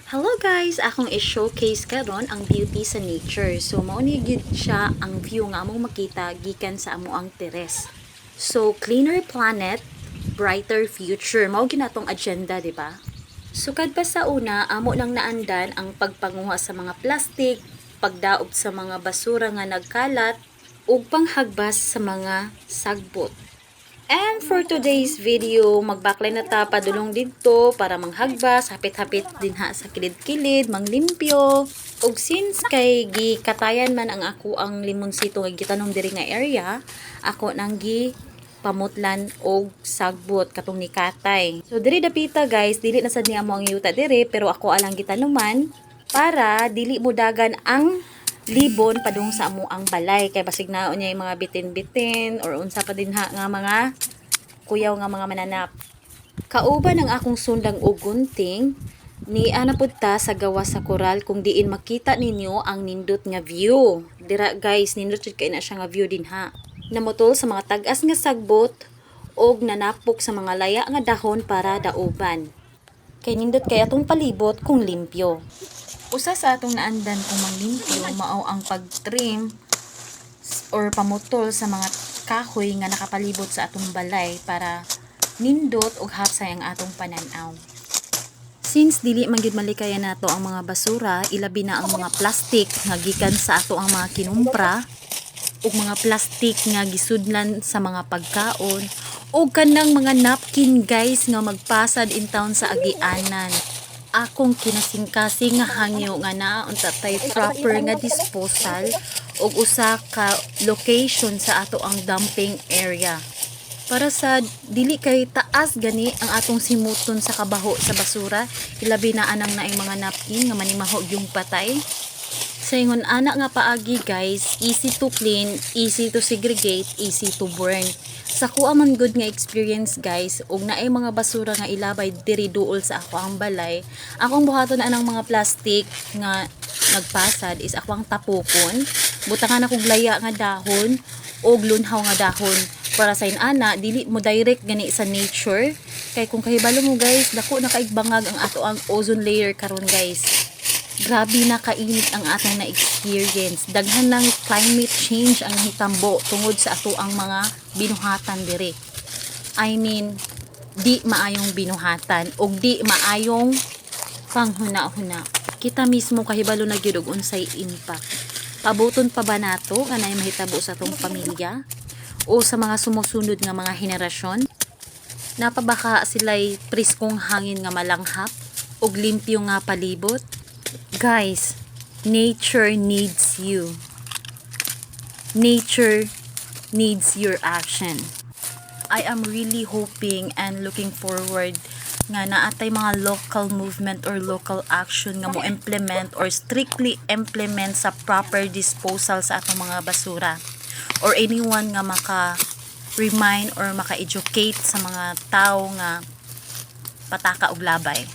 Hello guys, akong i-showcase karon ang beauty sa nature. So mao ni gyud siya ang view nga among makita gikan sa amo ang teres. So cleaner planet, brighter future. Mao ginatong agenda, di ba? Sukad pa sa una, amo nang naandan ang pagpanguha sa mga plastic, pagdaog sa mga basura nga nagkalat, ug panghagbas sa mga sagbot. And for today's video, magbakline na ta padulong dito para manghagbas, hapit-hapit din ha sa kilid-kilid, manglimpyo. Ug since kay gikatayan man ang ako ang limonsito nga gitanong diri nga area, ako nang gi pamutlan og sagbot katong ni Katay. So diri dapita guys, dili na sad niya mo ang yuta diri pero ako alang gitanuman para dili mudagan ang libon padung sa amo ang balay kay basig naon niya yung mga bitin-bitin or unsa pa din ha nga mga kuyaw nga mga mananap. Kauban ang akong sundang ug gunting ni ana pud ta sa gawa sa koral kung diin makita ninyo ang nindot nga view. Dira guys, nindot jud kay na siya nga view din ha. Namutol sa mga tag-as nga sagbot og nanapok sa mga laya nga dahon para daoban. Kay nindot kay atong palibot kung limpyo. Usa sa atong naandan kung manglimpyo mao ang pagtrim or pamutol sa mga kahoy nga nakapalibot sa atong balay para nindot ug hapsay ang atong pananaw. Since dili man gyud malikayan nato ang mga basura, ilabi na ang mga plastic nga gikan sa ato ang mga kinumpra ug mga plastic nga gisudlan sa mga pagkaon ug kanang mga napkin guys nga magpasad in town sa agianan. Akong kinasingkasing nga hangyo nga naa unta tay proper nga disposal ug usa ka location sa ato ang dumping area para sa dili kay taas gani ang atong simuton sa kabaho sa basura, ilabi na anang naay mga napkin nga manimahog yung patay. Sa ingon ana nga paagi guys, easy to clean, easy to segregate, easy to burn. Sa kuha man good nga experience guys, ug naay mga basura nga ilabay diri duol sa ako ang balay, akong buhaton anang mga plastic nga nagpasad is ako ang tapokon, butangan akong laya nga dahon og lunhaw nga dahon para sa inana dili mo direct gani sa nature. Kay kung kahibalo mo guys, dako na kaigbangag ang ato ang ozone layer karon guys. Grabe na kainit ang atong na-experience. Daghan ng climate change ang hitambo tungod sa ato ang mga binuhatan dire. I mean, di maayong binuhatan o di maayong panghuna-huna. Kita mismo kahibalo na gyud og unsay impact. Pabuton pa ba nato nga nay mahitabo sa atong pamilya o sa mga sumusunod nga mga henerasyon? Napabaka sila'y priskong hangin nga malanghap og limpyo nga palibot? Guys, nature needs you. Nature needs your action. I am really hoping and looking forward nga naatay mga local movement or local action nga mo implement or strictly implement sa proper disposal sa atong mga basura, or anyone nga maka-remind or maka-educate sa mga tao nga pataka og labay.